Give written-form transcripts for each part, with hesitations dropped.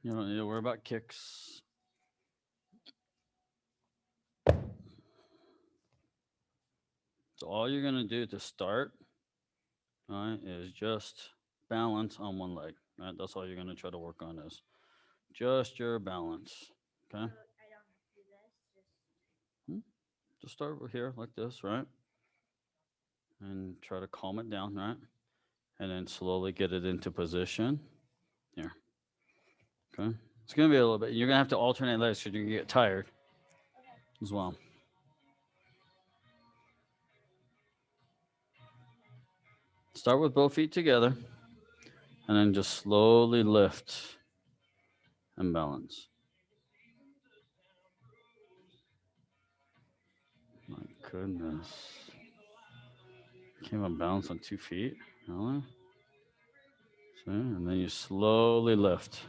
You don't need to worry about kicks. So all you're going to do to start, right, is just balance on one leg. Right? That's all you're going to try to work on is just your balance. Okay? Hmm? Just start over here like this, right? And try to calm it down, right? And then slowly get it into position. Here. Okay? It's going to be a little bit. You're going to have to alternate legs because you're going to get tired as well. Start with both feet together and then just slowly lift and balance. My goodness. Can't even balance on 2 feet. Really? See? And then you slowly lift.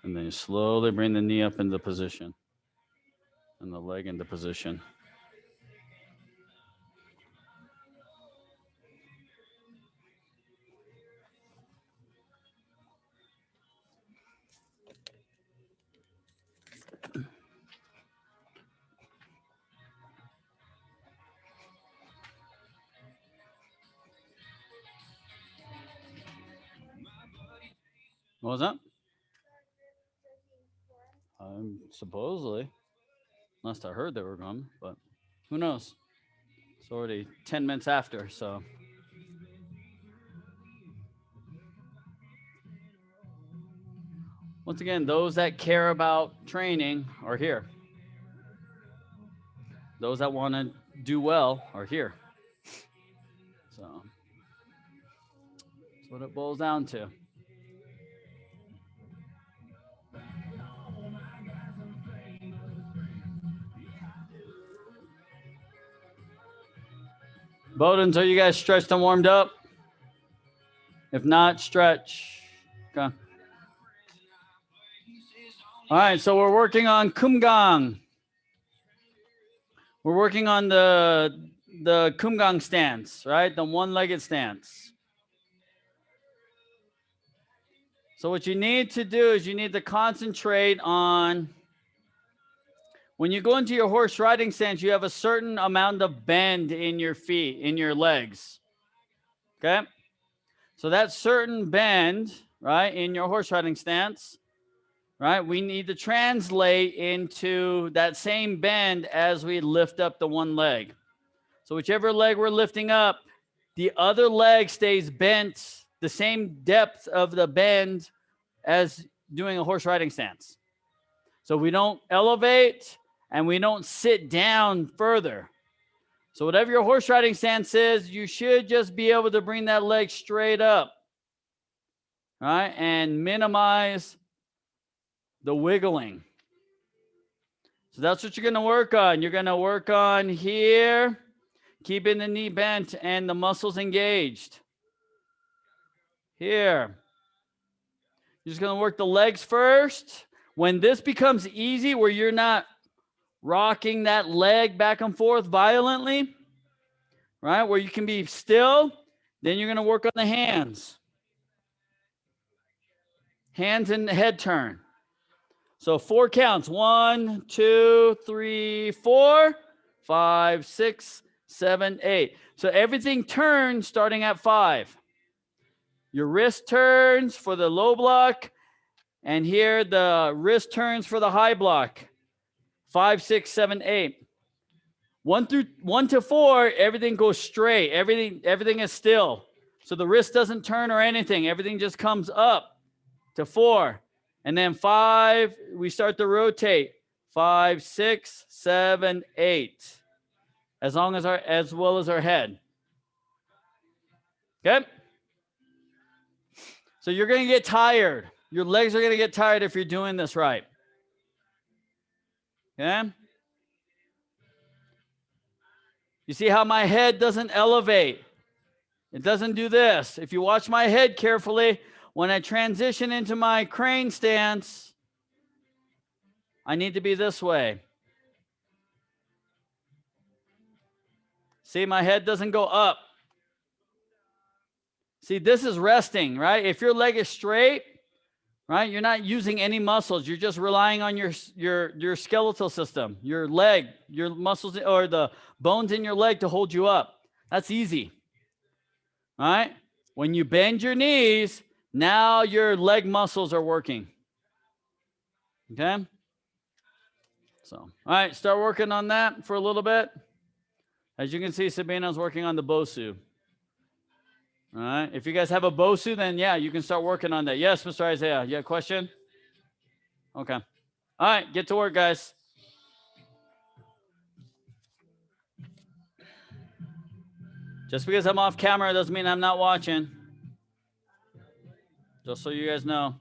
And then you slowly bring the knee up into position and the leg into position. What was that? Supposedly. Last I heard they were gone, but who knows? It's already 10 minutes after, so. Once again, those that care about training are here. Those that want to do well are here. So that's what it boils down to. Bowdens, are you guys stretched and warmed up? If not, stretch. Okay. All right, so we're working on Keumgang. We're working on the Keumgang stance, right? The one-legged stance. So what you need to do is you need to concentrate on, when you go into your horse riding stance, you have a certain amount of bend in your feet, in your legs. Okay? So that certain bend, right, in your horse riding stance, right, we need to translate into that same bend as we lift up the one leg. So whichever leg we're lifting up, the other leg stays bent, the same depth of the bend as doing a horse riding stance. So we don't elevate and we don't sit down further. So whatever your horse riding stance is, you should just be able to bring that leg straight up, right? And minimize the wiggling. So that's what you're going to work on. You're going to work on here, keeping the knee bent and the muscles engaged. Here. You're just going to work the legs first. When this becomes easy, where you're not rocking that leg back and forth violently, right, where you can be still, then you're going to work on the hands. Hands and head turn. So 4 counts. 1, 2, 3, 4, 5, 6, 7, 8. So everything turns starting at 5. Your wrist turns for the low block, and here the wrist turns for the high block. 5, 6, 7, 8. 1 to 4, everything goes straight. Everything is still. So the wrist doesn't turn or anything. Everything just comes up to 4. And then 5, we start to rotate. 5, 6, 7, 8. As well as our head. Okay? So you're going to get tired. Your legs are going to get tired if you're doing this right. Okay? You see how my head doesn't elevate? It doesn't do this. If you watch my head carefully, when I transition into my crane stance, I need to be this way. See, my head doesn't go up. See, this is resting, right? If your leg is straight, right? You're not using any muscles. You're just relying on your skeletal system, your leg, your muscles, or the bones in your leg to hold you up. That's easy, right? When you bend your knees, now your leg muscles are working. Okay? So, all right, start working on that for a little bit. As you can see, Sabina's working on the Bosu. All right. If you guys have a Bosu, then yeah, you can start working on that. Yes, Mr. Isaiah, you have a question? Okay. All right, get to work, guys. Just because I'm off camera doesn't mean I'm not watching. Just so you guys know.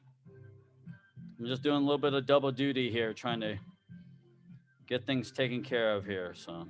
I'm just doing a little bit of double duty here, trying to get things taken care of here. So.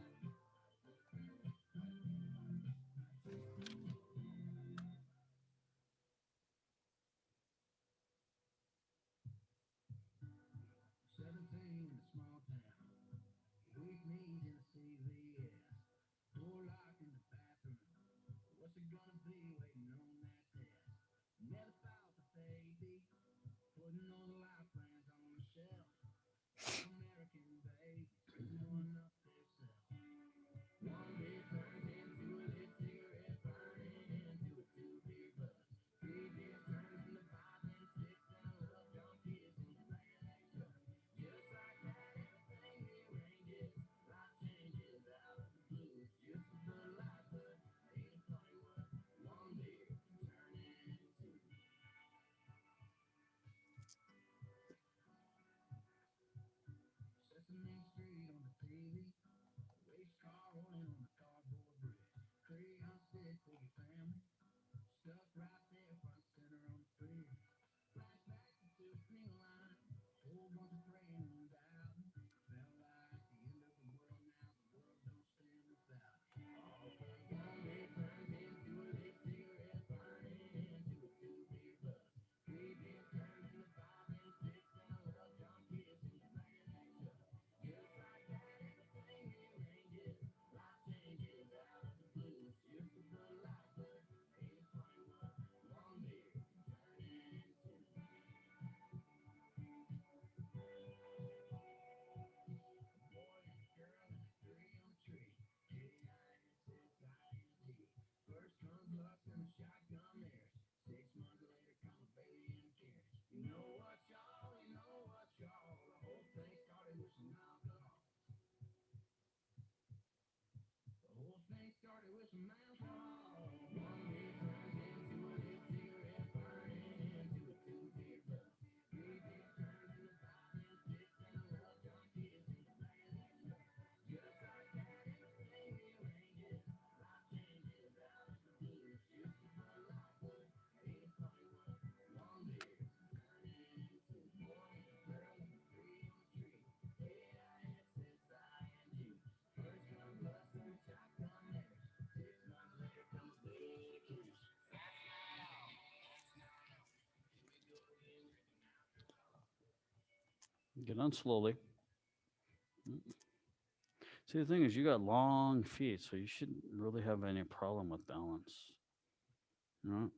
Get on slowly. See, the thing is, you got long feet, so you shouldn't really have any problem with balance. You know?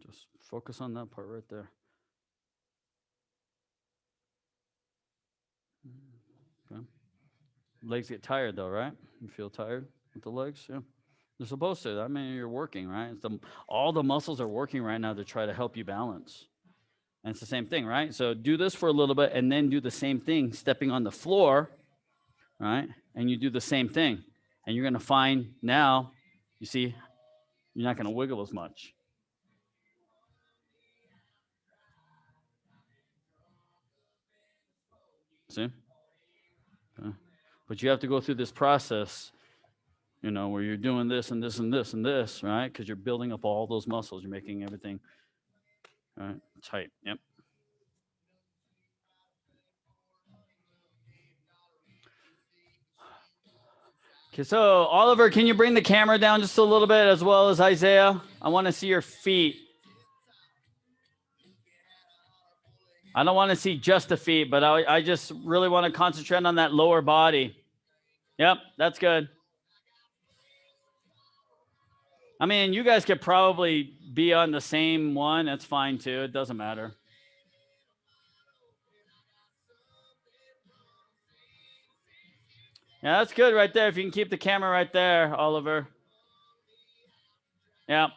Just focus on that part right there. Okay. Legs get tired though, right? You feel tired with the legs? Yeah. They're supposed to. I mean, you're working, right? All the muscles are working right now to try to help you balance. And it's the same thing, right? So do this for a little bit and then do the same thing, stepping on the floor, right? And you do the same thing. And you're going to find now, you see, you're not going to wiggle as much. See? Okay. But you have to go through this process, you know, where you're doing this and this and this and this, right? Because you're building up all those muscles. You're making everything right, tight. Yep. Okay, so Oliver, can you bring the camera down just a little bit as well as Isaiah? I want to see your feet. I don't want to see just the feet, but I just really want to concentrate on that lower body. Yep, that's good. I mean, you guys could probably be on the same one. That's fine too. It doesn't matter. Yeah, that's good right there. If you can keep the camera right there, Oliver. Yeah.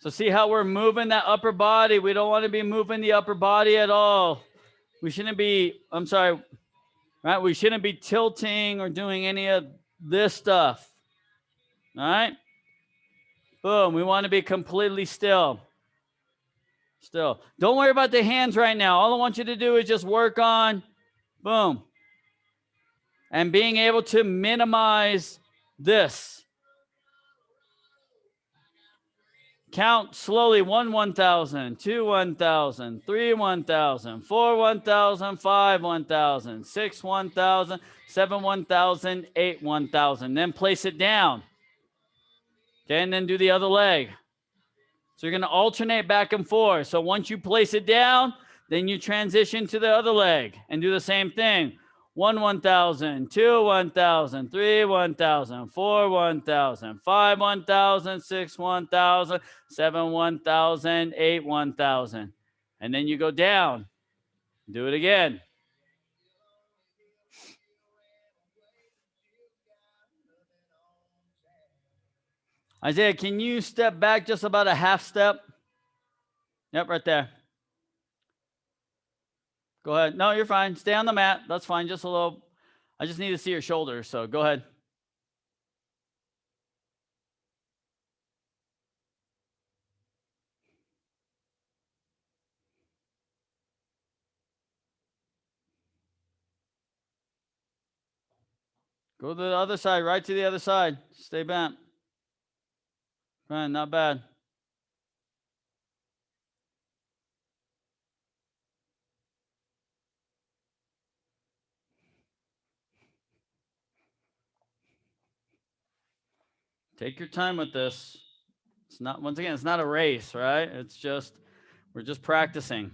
So see how we're moving that upper body. We don't want to be moving the upper body at all. We shouldn't be, I'm sorry, right? We shouldn't be tilting or doing any of this stuff. All right? Boom. We want to be completely still. Still. Don't worry about the hands right now. All I want you to do is just work on, boom, and being able to minimize this. Count slowly. 1 1,000, 2 1,000, 3 1,000, 4 1,000, 5 1,000, 6 1,000, 7 1,000, 8 1,000. Then place it down. Okay, and then do the other leg. So you're going to alternate back and forth. So once you place it down, then you transition to the other leg and do the same thing. 1 1,000, 2 1,000, 3 1,000, 4 1,000, 5 1,000, 6 1,000, 7 1,000, 8 1,000. And then you go down. Do it again. Isaiah, can you step back just about a half step? Yep, right there. Go ahead. No, you're fine. Stay on the mat. That's fine. Just a little. I just need to see your shoulders. So go ahead. Go to the other side, right to the other side. Stay bent. Fine, not bad. Take your time with this. It's not, once again, it's not a race, right? It's just, we're just practicing.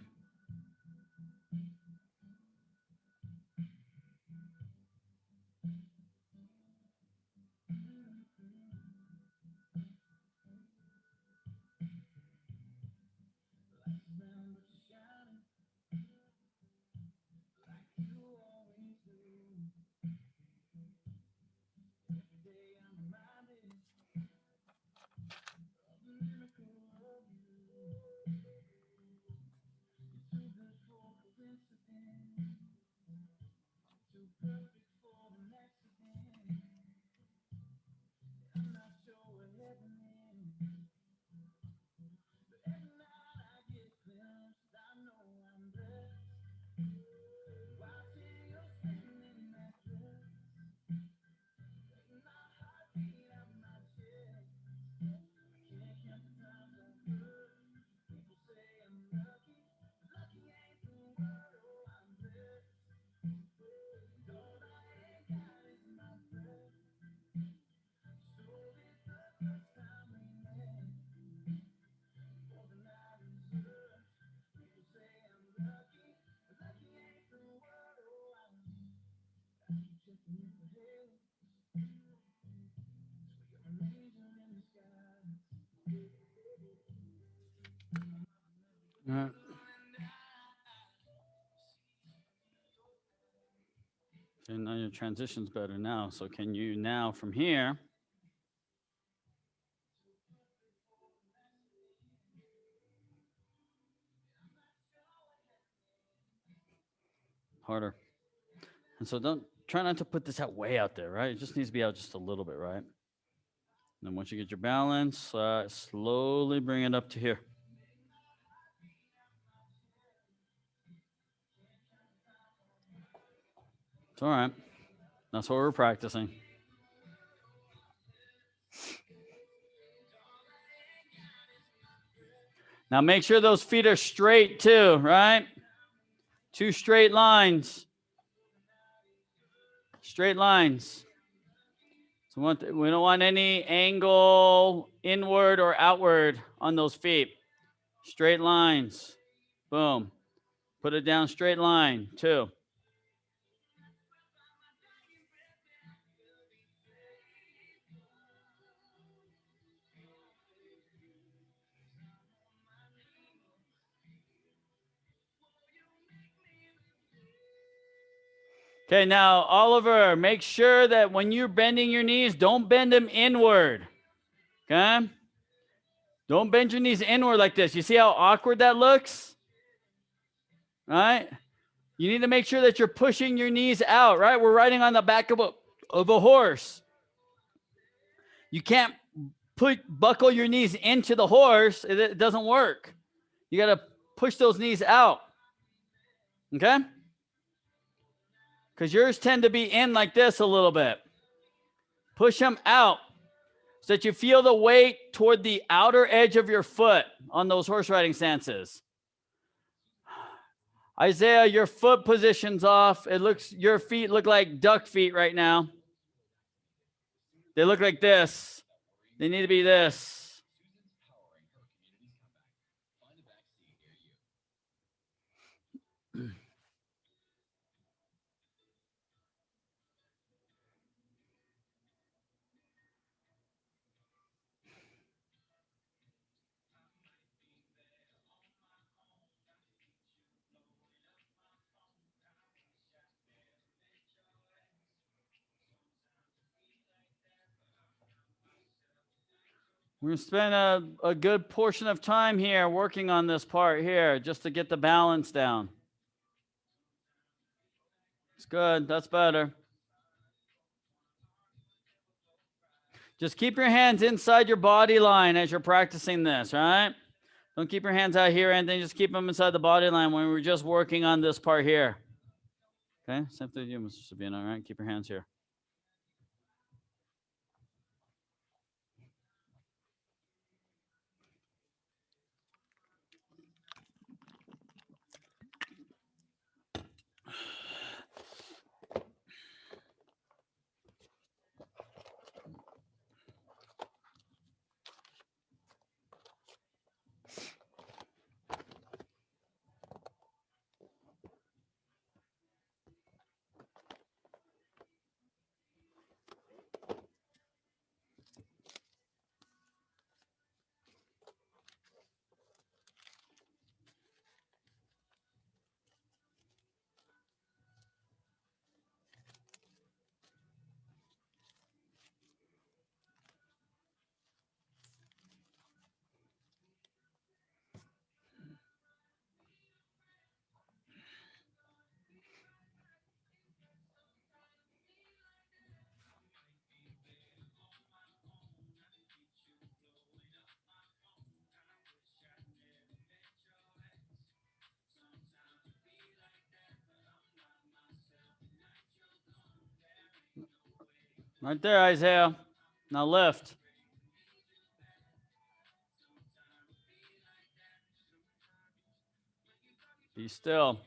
All right. So now your transition's better now. So can you now from here? Harder. And so don't try not to put this out way out there, right? It just needs to be out just a little bit, right? And then once you get your balance, slowly bring it up to here. It's all right. That's what we're practicing. Now make sure those feet are straight too, right? 2 straight lines. Straight lines. So we don't want any angle inward or outward on those feet. Straight lines. Boom. Put it down straight line. 2. Okay, now, Oliver, make sure that when you're bending your knees, don't bend them inward. Okay? Don't bend your knees inward like this. You see how awkward that looks? Right? You need to make sure that you're pushing your knees out, right? We're riding on the back of a horse. You can't buckle your knees into the horse. It doesn't work. You got to push those knees out. Okay? Because yours tend to be in like this a little bit. Push them out so that you feel the weight toward the outer edge of your foot on those horse riding stances. Isaiah, your foot position's off. Your feet look like duck feet right now. They look like this. They need to be this. We're going to spend a good portion of time here working on this part here just to get the balance down. It's good. That's better. Just keep your hands inside your body line as you're practicing this, right? Don't keep your hands out here and then just keep them inside the body line when we're just working on this part here. Okay, same thing to you, Mr. Sabino, all right? Keep your hands here. Right there, Isaiah. Now lift. Be still.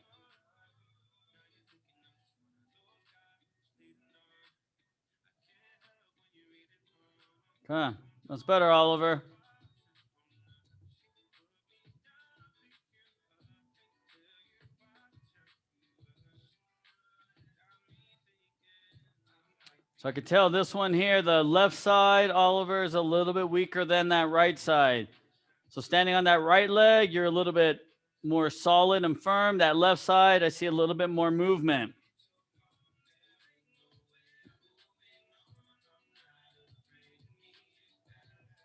Okay, that's better, Oliver. So I could tell this one here, the left side, Oliver, is a little bit weaker than that right side. So standing on that right leg, you're a little bit more solid and firm. That left side, I see a little bit more movement.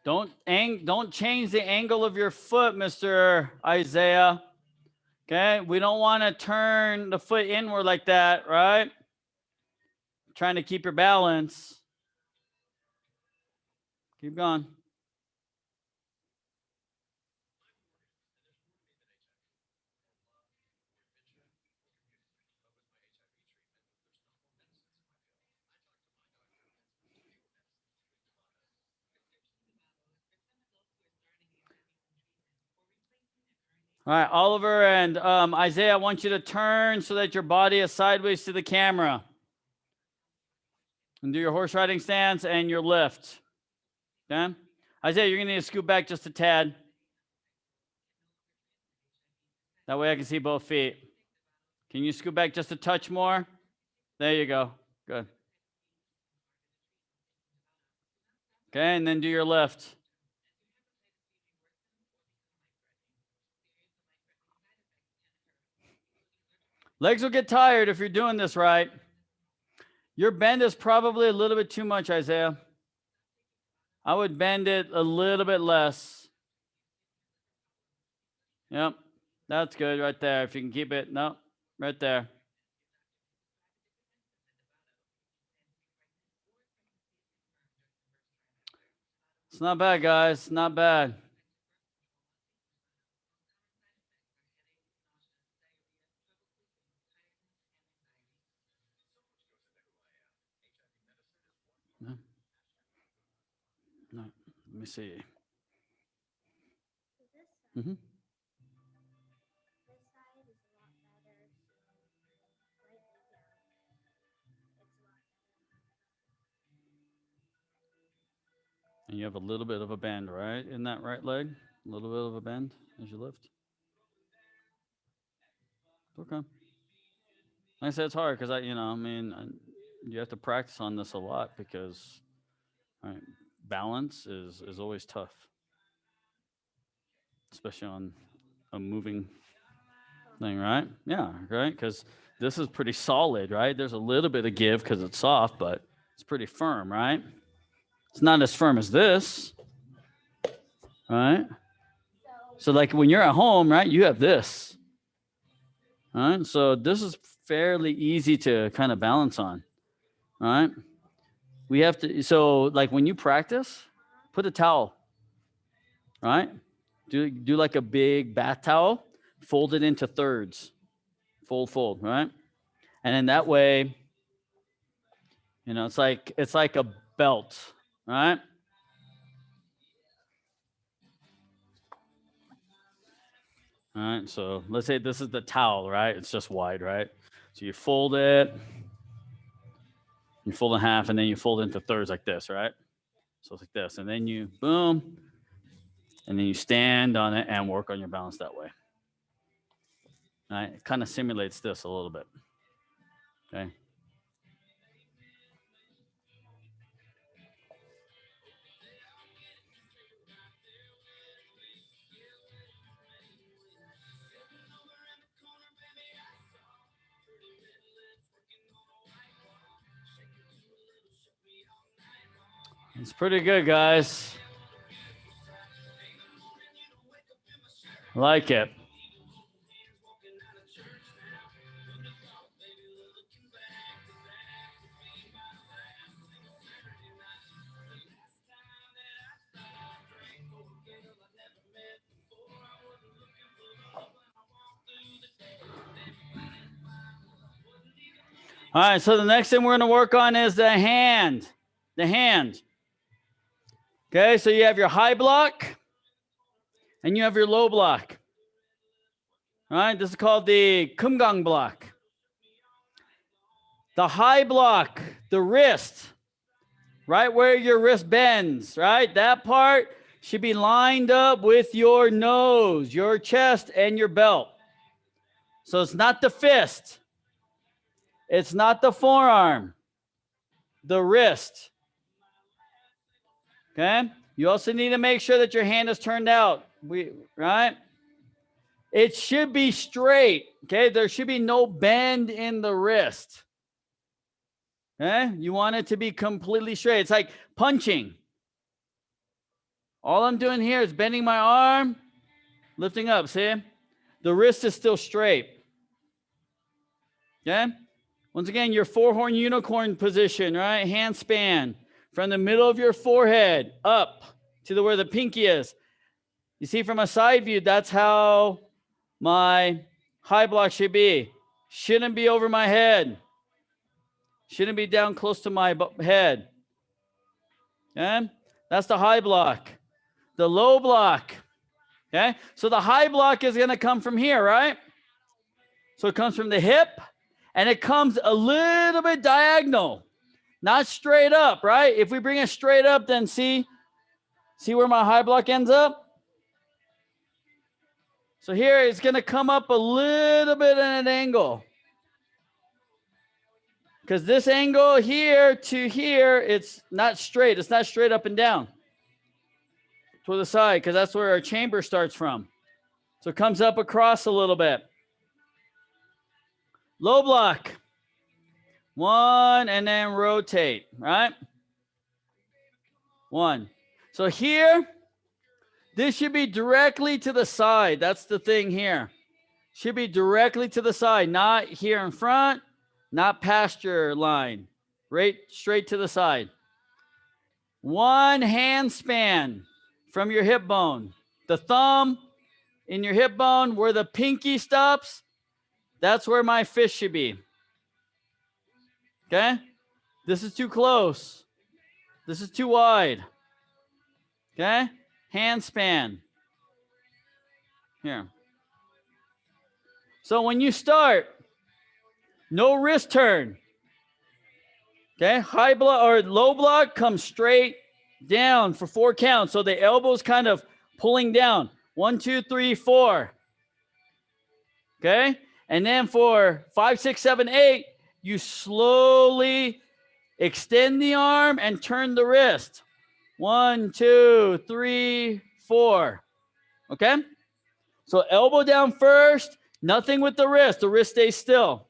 Don't change the angle of your foot, Mr. Isaiah. Okay, we don't want to turn the foot inward like that, right? Trying to keep your balance. Keep going. All right, Oliver and Isaiah, I want you to turn so that your body is sideways to the camera. And do your horse riding stance and your lift. Okay? Isaiah, you're going to need to scoot back just a tad. That way I can see both feet. Can you scoot back just a touch more? There you go. Good. Okay, and then do your lift. Legs will get tired if you're doing this right. Your bend is probably a little bit too much, Isaiah. I would bend it a little bit less. Yep, that's good right there. If you can keep it, no, right there. It's not bad, guys. Not bad. No. No. Let me see. Mm-hmm. And you have a little bit of a bend, right? In that right leg? A little bit of a bend as you lift. Okay. Like I said, it's hard because you have to practice on this a lot because right, balance is always tough, especially on a moving thing, right? Yeah, right? Because this is pretty solid, right? There's a little bit of give because it's soft, but it's pretty firm, right? It's not as firm as this, right? So like when you're at home, right, you have this, right? So this is fairly easy to kind of balance on, right? We have to, so like when you practice, put a towel, right? Do like a big bath towel, fold it into thirds, fold, right? And then that way, it's like a belt, right? All right, so let's say this is the towel, right? It's just wide, right? So you fold it, you fold in half, and then you fold into thirds like this, right? So it's like this, and then you boom, and then you stand on it and work on your balance that way. All right, it kind of simulates this a little bit. Okay. It's pretty good, guys. Like it. All right, so the next thing we're going to work on is the hand. The hand. Okay, so you have your high block and you have your low block. All right, this is called the Keumgang block. The high block, the wrist, right where your wrist bends, right? That part should be lined up with your nose, your chest, and your belt. So it's not the fist. It's not the forearm. The wrist. Okay? You also need to make sure that your hand is turned out. Right? It should be straight. Okay? There should be no bend in the wrist. Okay? You want it to be completely straight. It's like punching. All I'm doing here is bending my arm, lifting up. See? The wrist is still straight. Okay? Once again, your four-horn unicorn position, right? Hand span from the middle of your forehead up to where the pinky is. You see from a side view, that's how my high block should be. Shouldn't be over my head. Shouldn't be down close to my head. Okay? That's the high block. The low block. Okay? So the high block is going to come from here, right? So it comes from the hip and it comes a little bit diagonal. Not straight up, right? If we bring it straight up, then see where my high block ends up? So here it's going to come up a little bit at an angle. Because this angle here to here, it's not straight. It's not straight up and down to the side, because that's where our chamber starts from. So it comes up across a little bit. Low block. 1, and then rotate, right? 1. So here, this should be directly to the side. That's the thing here. Should be directly to the side, not here in front, not past your line. Right straight to the side. 1 hand span from your hip bone. The thumb in your hip bone where the pinky stops, that's where my fist should be. Okay? This is too close. This is too wide. Okay? Hand span. Here. So when you start, no wrist turn. Okay? High block or low block comes straight down for 4 counts. So the elbow's kind of pulling down. 1, 2, 3, 4. Okay? And then for 5, 6, 7, 8, you slowly extend the arm and turn the wrist. 1, 2, 3, 4. Okay? So elbow down first, nothing with the wrist. The wrist stays still.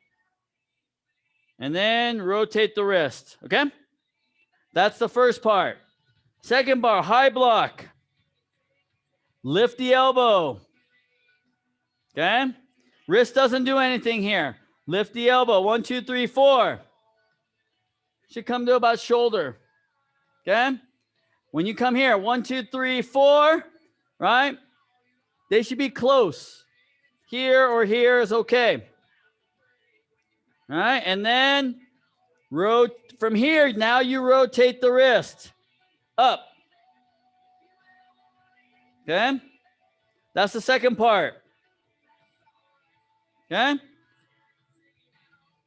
And then rotate the wrist. Okay? That's the first part. Second bar, high block. Lift the elbow. Okay? Wrist doesn't do anything here. Lift the elbow. 1, 2, 3, 4. Should come to about shoulder. Okay? When you come here, 1, 2, 3, 4, right? They should be close. Here or here is okay. All right? And then from here, now you rotate the wrist up. Okay? That's the second part. Okay?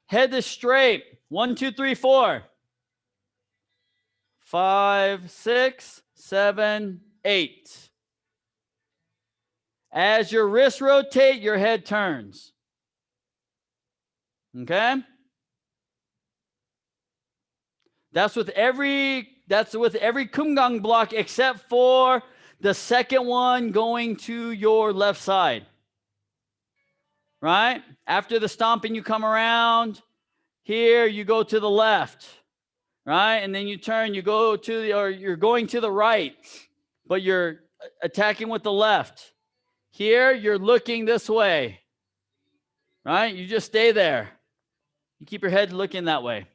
Head is straight. 1, 2, 3, 4. 5, 6, 7, 8. As your wrists rotate, your head turns. Okay? That's with every Keumgang block except for the second one going to your left side. Right? After the stomping, you come around. Here, you go to the left. Right? And then you turn, you're going to the right, but you're attacking with the left. Here, you're looking this way. Right? You just stay there. You keep your head looking that way.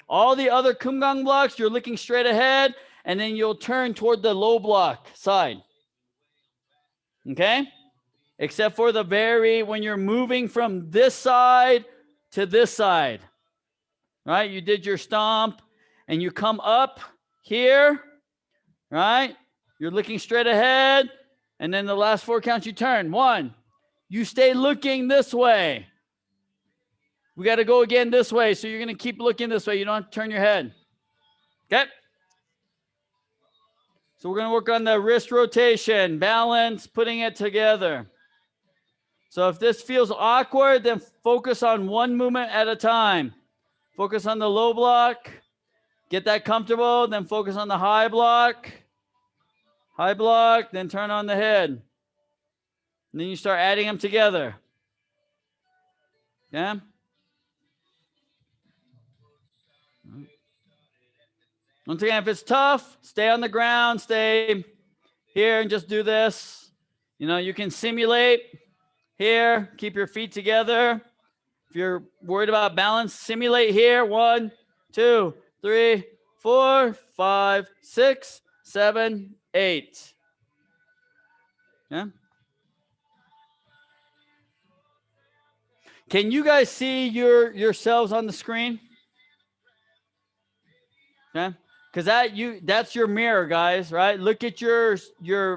All the other Keumgang blocks, you're looking straight ahead, and then you'll turn toward the low block side. Okay? Except for when you're moving from this side to this side. Right? You did your stomp, and you come up here. Right? You're looking straight ahead, and then the last 4 counts you turn. 1. You stay looking this way. We got to go again this way, so you're going to keep looking this way. You don't have to turn your head. Okay? So we're going to work on the wrist rotation, balance, putting it together. So if this feels awkward, then focus on one movement at a time. Focus on the low block. Get that comfortable, then focus on the high block. High block, then turn on the head. And then you start adding them together. Yeah? Once again, if it's tough, stay on the ground, stay here and just do this. You can simulate here, keep your feet together. If you're worried about balance, simulate here. 1, 2, 3, 4, 5, 6, 7, 8. Yeah? Can you guys see yourselves on the screen? Okay? Because that's your mirror, guys, right? Look at your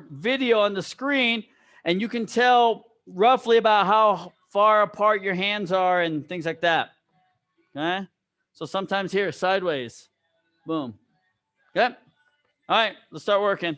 video on the screen, and you can tell roughly about how far apart your hands are and things like that. Okay? So sometimes here, sideways. Boom. Okay? All right, let's start working.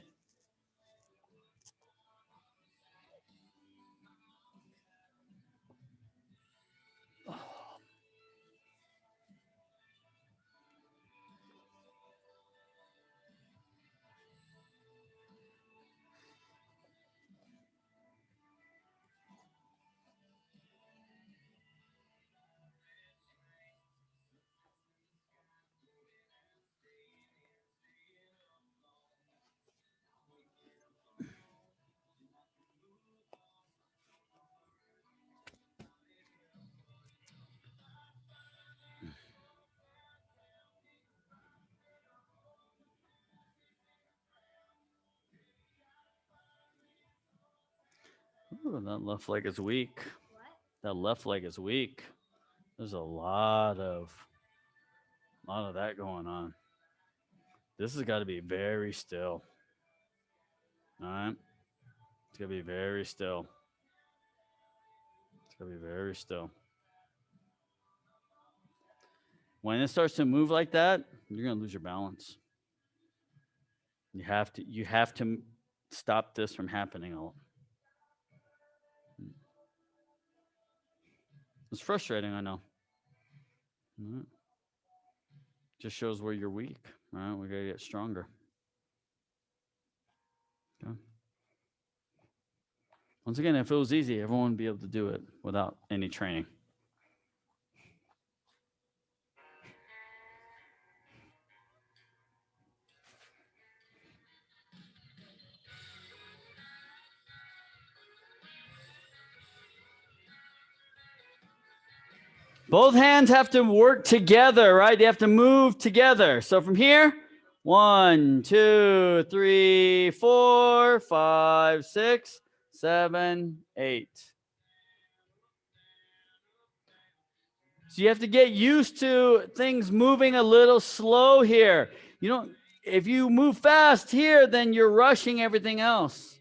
Ooh, that left leg is weak. That left leg is weak. There's a lot of that going on. This has got to be very still. All right. It's got to be very still. It's got to be very still. When it starts to move like that, you're going to lose your balance. You have to stop this from happening. It's frustrating, I know. All right. Just shows where you're weak. All right, we got to get stronger. Okay. Once again, if it was easy, everyone would be able to do it without any training. Both hands have to work together, right? They have to move together. So from here, 1, 2, 3, 4, 5, 6, 7, 8. So you have to get used to things moving a little slow here. You don't, if you move fast here, then you're rushing everything else.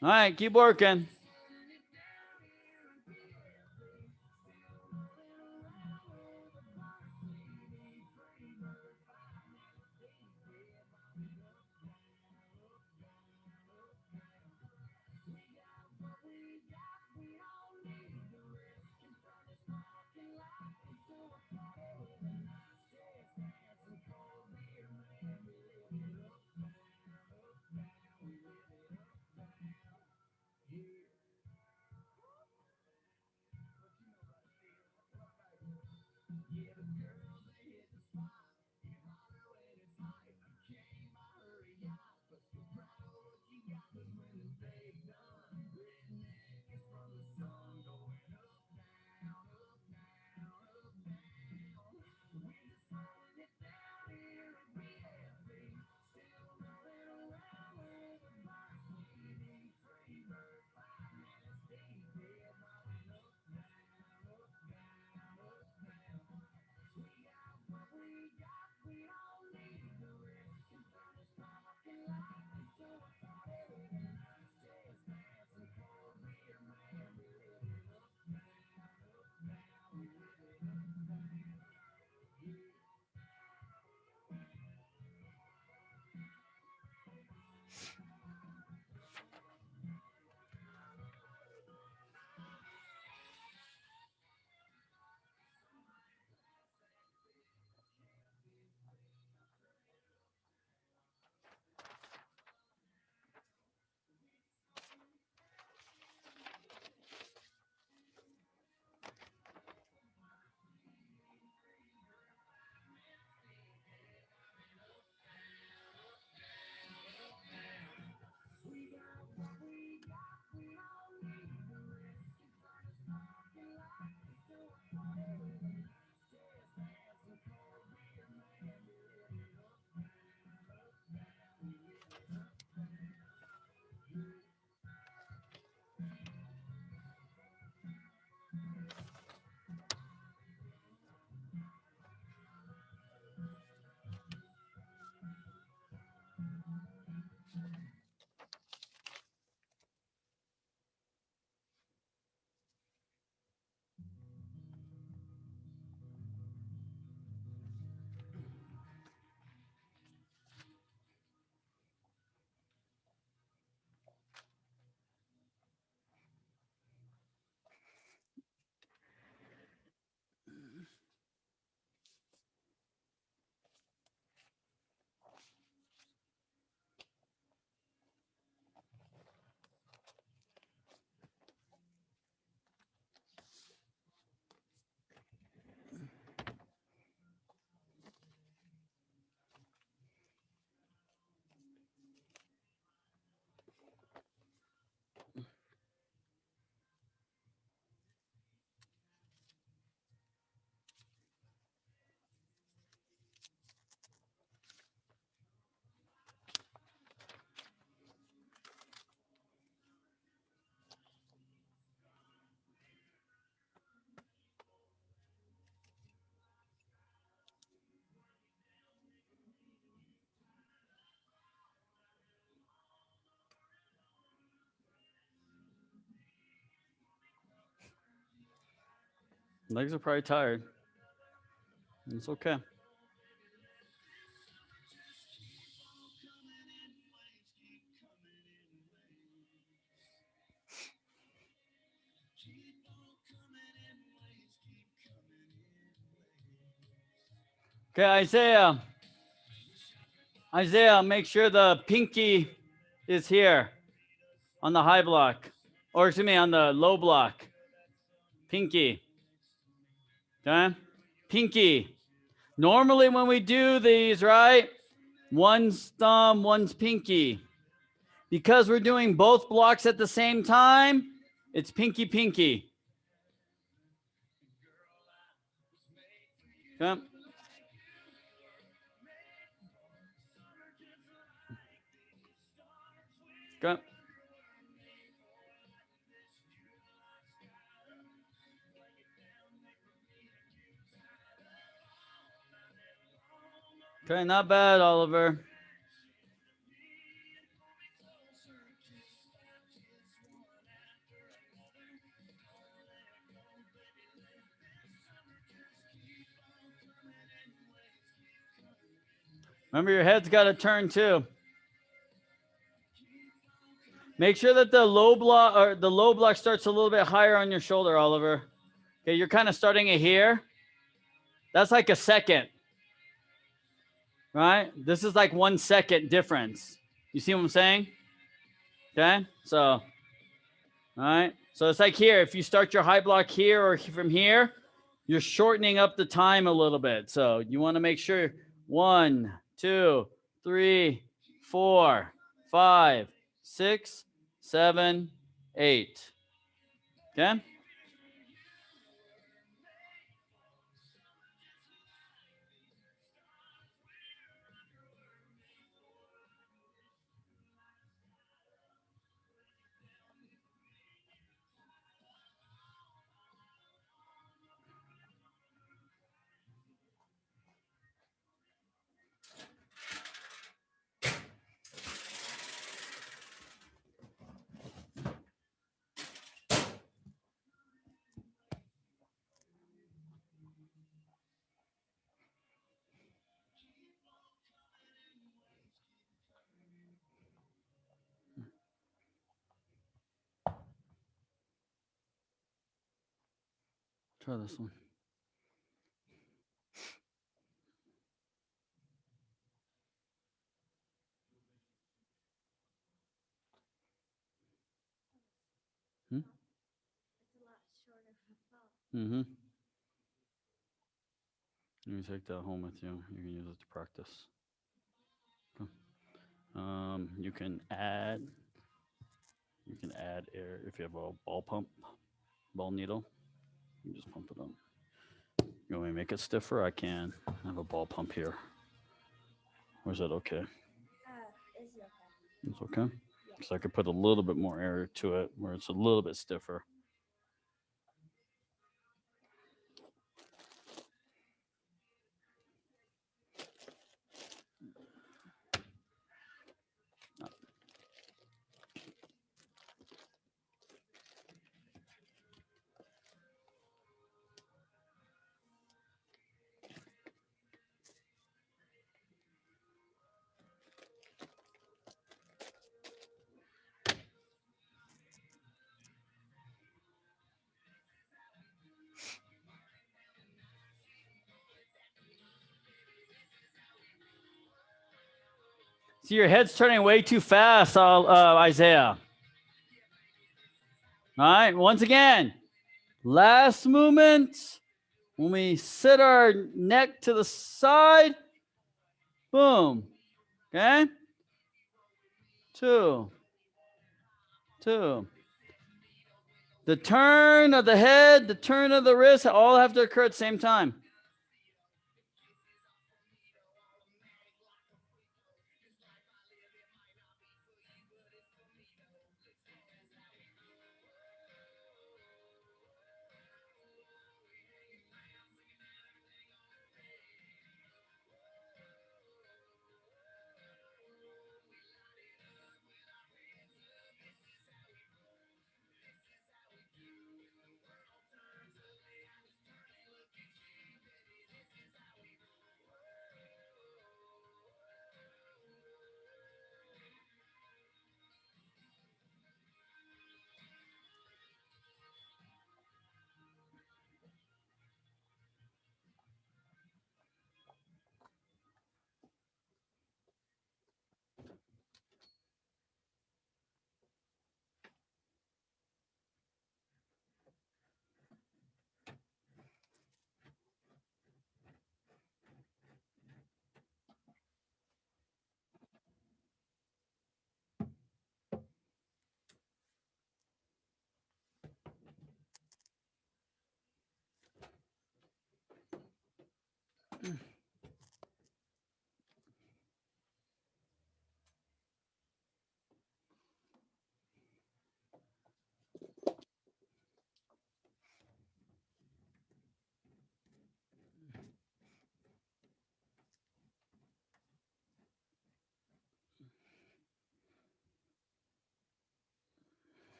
All right, keep working. Legs are probably tired. It's okay. Okay, Isaiah. Isaiah, make sure the pinky is here on the high block. Or excuse me, on the low block. Pinky. Okay? Pinky. Normally when we do these, right? One's thumb, one's pinky. Because we're doing both blocks at the same time, it's pinky pinky. Okay? Okay. Okay, not bad, Oliver. Remember, your head's got to turn too. Make sure that the low block starts a little bit higher on your shoulder, Oliver. Okay, you're kind of starting it here. That's like a second, right? This is like 1 second difference. You see what I'm saying? Okay, so, all right. So it's like here, if you start your high block here or from here, you're shortening up the time a little bit. So you want to make sure 1, 2, 3, 4, 5, 6, 7, 8. Okay. Try this one. Hmm? Mm-hmm. You can take that home with you. You can use it to practice. Okay. You can add air if you have a ball pump, ball needle. You just pump it up. You want me to make it stiffer? I can. I have a ball pump here. Or is that okay? It's okay. Because I could put a little bit more air to it where it's a little bit stiffer. See, your head's turning way too fast, Isaiah. All right, once again, last movement. When we sit our neck to the side, boom. Okay? 2, 2. The turn of the head, the turn of the wrist, all have to occur at the same time.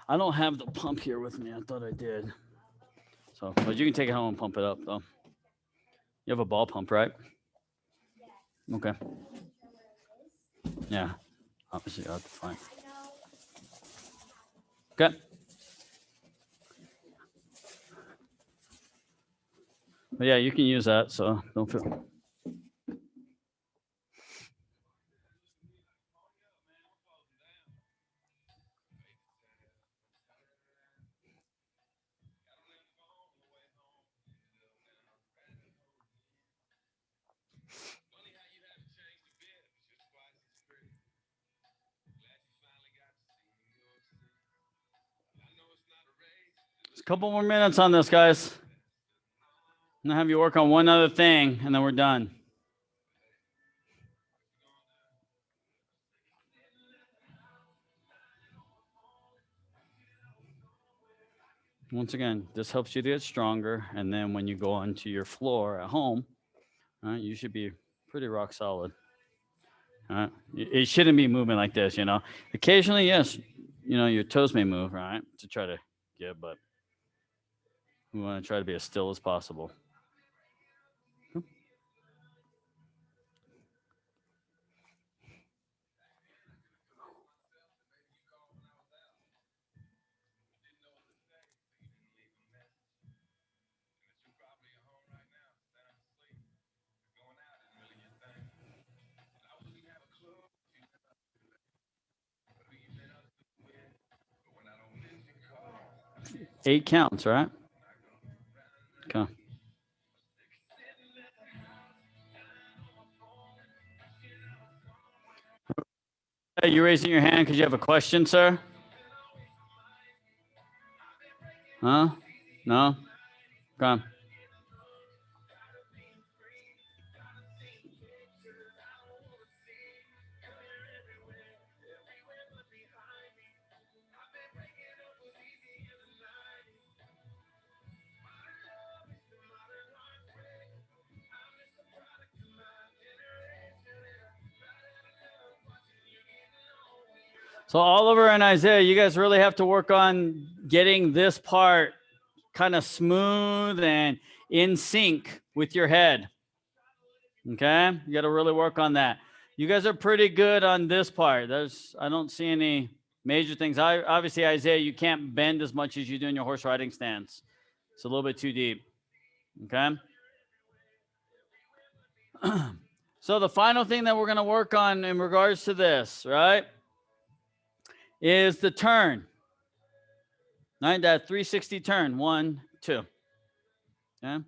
I don't have the pump here with me. I thought I did. So, but you can take it home and pump it up, though. You have a ball pump, right? Okay. Yeah. Obviously, that's fine. Okay. But yeah, you can use that. So don't feel. Just a couple more minutes on this, guys. I'm gonna have you work on one other thing, and then we're done. Once again, this helps you to get stronger, and then when you go onto your floor at home, you should be pretty rock solid. It shouldn't be moving like this, you know. Occasionally, yes, you know, your toes may move, right, to try to get, but we want to try to be as still as possible. 8 counts, right? Okay. Hey, you raising your hand because you have a question, sir? Huh? No? Okay. So Oliver and Isaiah, you guys really have to work on getting this part kind of smooth and in sync with your head. Okay? You got to really work on that. You guys are pretty good on this part. I don't see any major things. Obviously, Isaiah, you can't bend as much as you do in your horse riding stance. It's a little bit too deep. Okay? So the final thing that we're going to work on in regards to this, right, is the turn. Right? That 360 turn. 1, 2. Okay?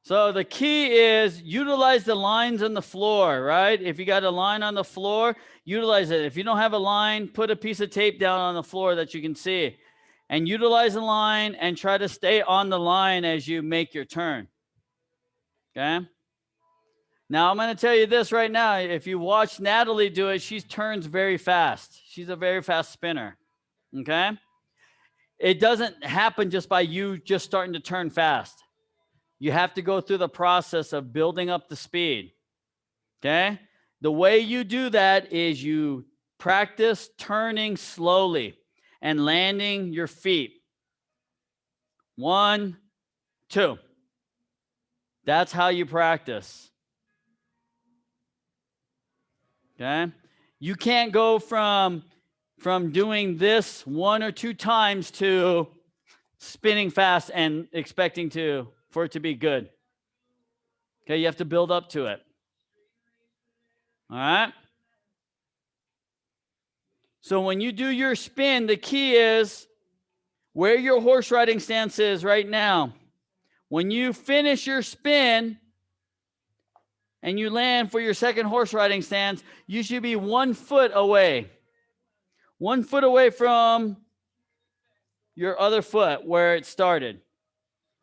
So the key is utilize the lines on the floor, right? If you got a line on the floor, utilize it. If you don't have a line, put a piece of tape down on the floor that you can see. And utilize the line and try to stay on the line as you make your turn. Okay? Now, I'm going to tell you this right now. If you watch Natalie do it, she turns very fast. She's a very fast spinner. Okay? It doesn't happen just by you just starting to turn fast. You have to go through the process of building up the speed. Okay? The way you do that is you practice turning slowly and landing your feet. 1, 2. That's how you practice. Okay? You can't go from doing this 1 or 2 times to spinning fast and expecting for it to be good. Okay, you have to build up to it. All right? So when you do your spin, the key is where your horse riding stance is right now. When you finish your spin and you land for your second horse riding stance, you should be 1 foot away. 1 foot away from your other foot where it started.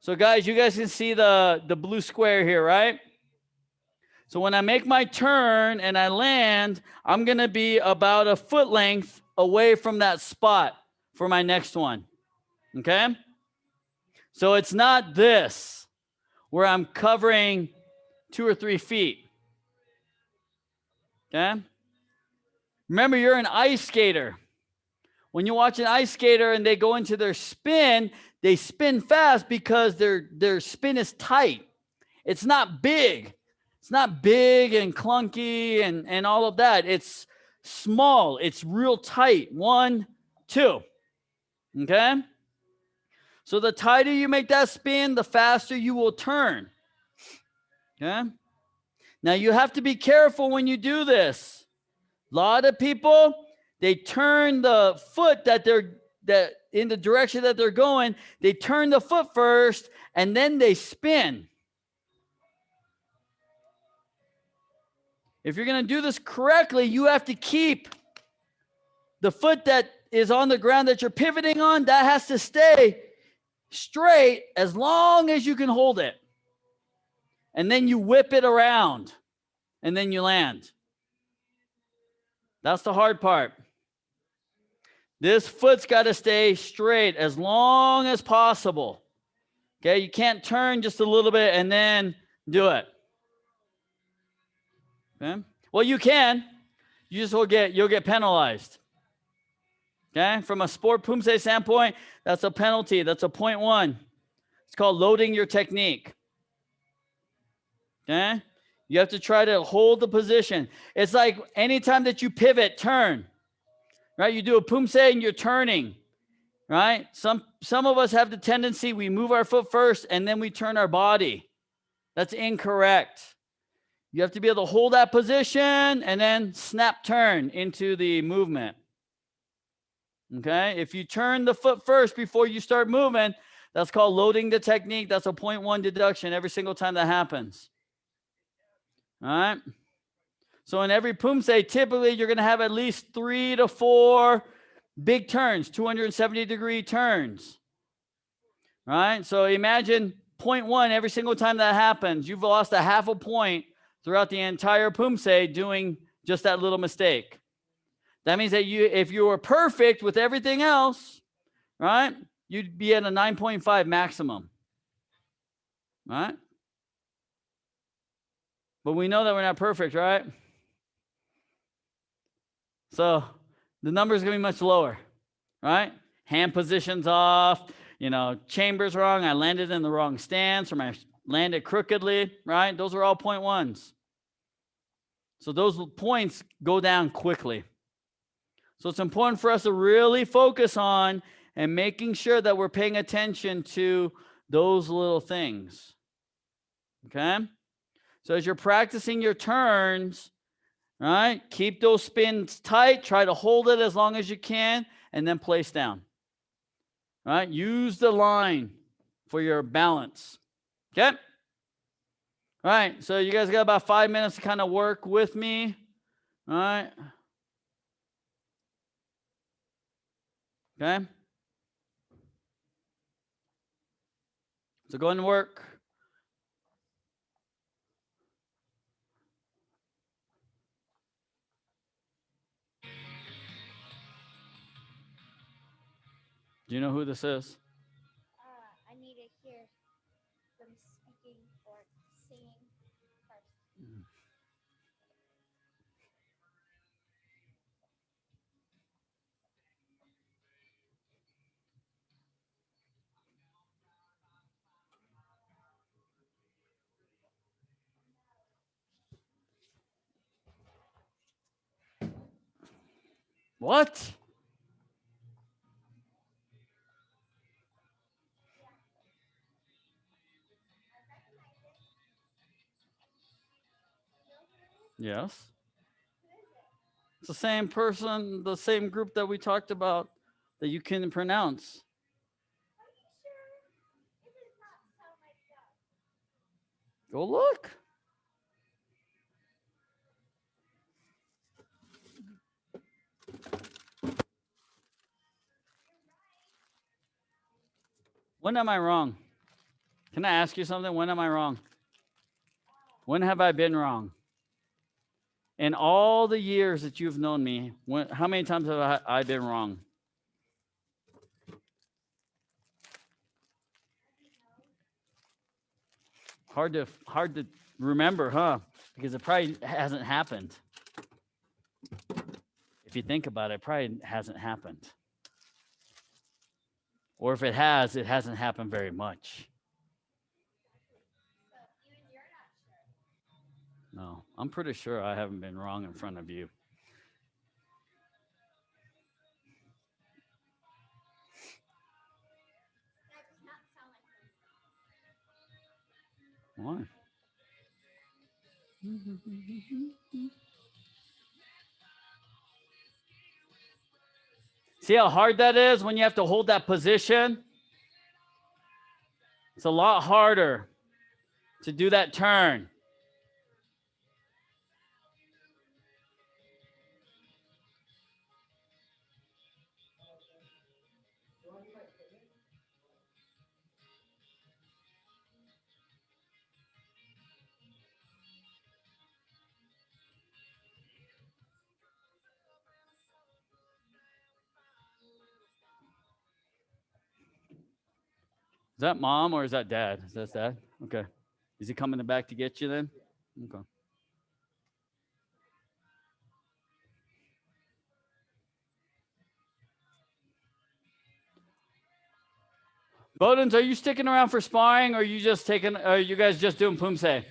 So guys, you guys can see the blue square here, right? So when I make my turn and I land, I'm going to be about a foot length away from that spot for my next one. Okay? So it's not this where I'm covering 2 or 3 feet. Okay? Remember, you're an ice skater. When you watch an ice skater and they go into their spin, they spin fast because their spin is tight. It's not big. It's not big and clunky and all of that. It's small. It's real tight. 1, 2. Okay? So the tighter you make that spin, the faster you will turn. Okay? Now you have to be careful when you do this. A lot of people, they turn the foot that in the direction that they're going, they turn the foot first and then they spin. If you're going to do this correctly, you have to keep the foot that is on the ground that you're pivoting on, that has to stay straight as long as you can hold it. And then you whip it around and then you land. That's the hard part. This foot's got to stay straight as long as possible. Okay, you can't turn just a little bit and then do it. Okay? Well, you can. You just you'll get penalized. Okay? From a sport Poomsae standpoint, that's a penalty. That's a 0.1. It's called loading your technique. Okay? You have to try to hold the position. It's like anytime that you pivot, turn. Right? You do a Poomsae and you're turning. Right? Some of us have the tendency, we move our foot first and then we turn our body. That's incorrect. You have to be able to hold that position and then snap turn into the movement. Okay? If you turn the foot first before you start moving, that's called loading the technique. That's a 0.1 deduction every single time that happens. All right? So in every Poomsae, typically you're going to have at least 3 to 4 big turns, 270-degree turns. Right? So imagine 0.1 every single time that happens. You've lost a half a point throughout the entire Poomsae doing just that little mistake. That means that if you were perfect with everything else, right, you'd be at a 9.5 maximum. Right? But we know that we're not perfect, right? So the number is going to be much lower, right? Hand position's off, chamber's wrong. I landed in the wrong stance, or I landed crookedly, right? Those are all 0.1s. So those points go down quickly. So it's important for us to really focus on and making sure that we're paying attention to those little things. Okay? So as you're practicing your turns, right, keep those spins tight. Try to hold it as long as you can, and then place down. Right? Use the line for your balance. Okay? All right, so you guys got about 5 minutes to kind of work with me. All right. Okay? So go and work. Do you know who this is? I need to hear them speaking or singing first. What? Yes. It's the same person, the same group that we talked about that you can pronounce. Are you sure? It does not sound like that. Go look. When am I wrong? Can I ask you something? When am I wrong? When have I been wrong? In all the years that you've known me, how many times have I been wrong? Hard to remember, huh? Because it probably hasn't happened. If you think about it, it probably hasn't happened. Or if it has, it hasn't happened very much. So even you're not sure. No, I'm pretty sure I haven't been wrong in front of you. That does not sound like me. Why? See how hard that is when you have to hold that position? It's a lot harder to do that turn. Is that mom or is that dad? Is that dad? Okay. Is he coming back to get you then? Okay. Bodens, are you sticking around for sparring or are you just taking, are you guys just doing Poomsae?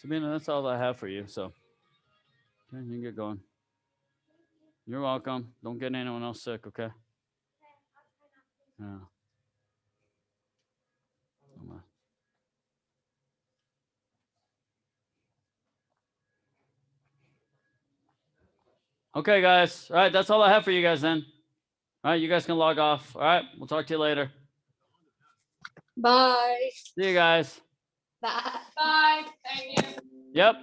Sabina, that's all I have for you. So you can get going. You're welcome. Don't get anyone else sick, okay? Okay, I'll try not to. Yeah. Okay, guys. All right, that's all I have for you guys then. All right, you guys can log off. All right, we'll talk to you later. Bye. See you guys. Bye. Bye. Thank you. Yep.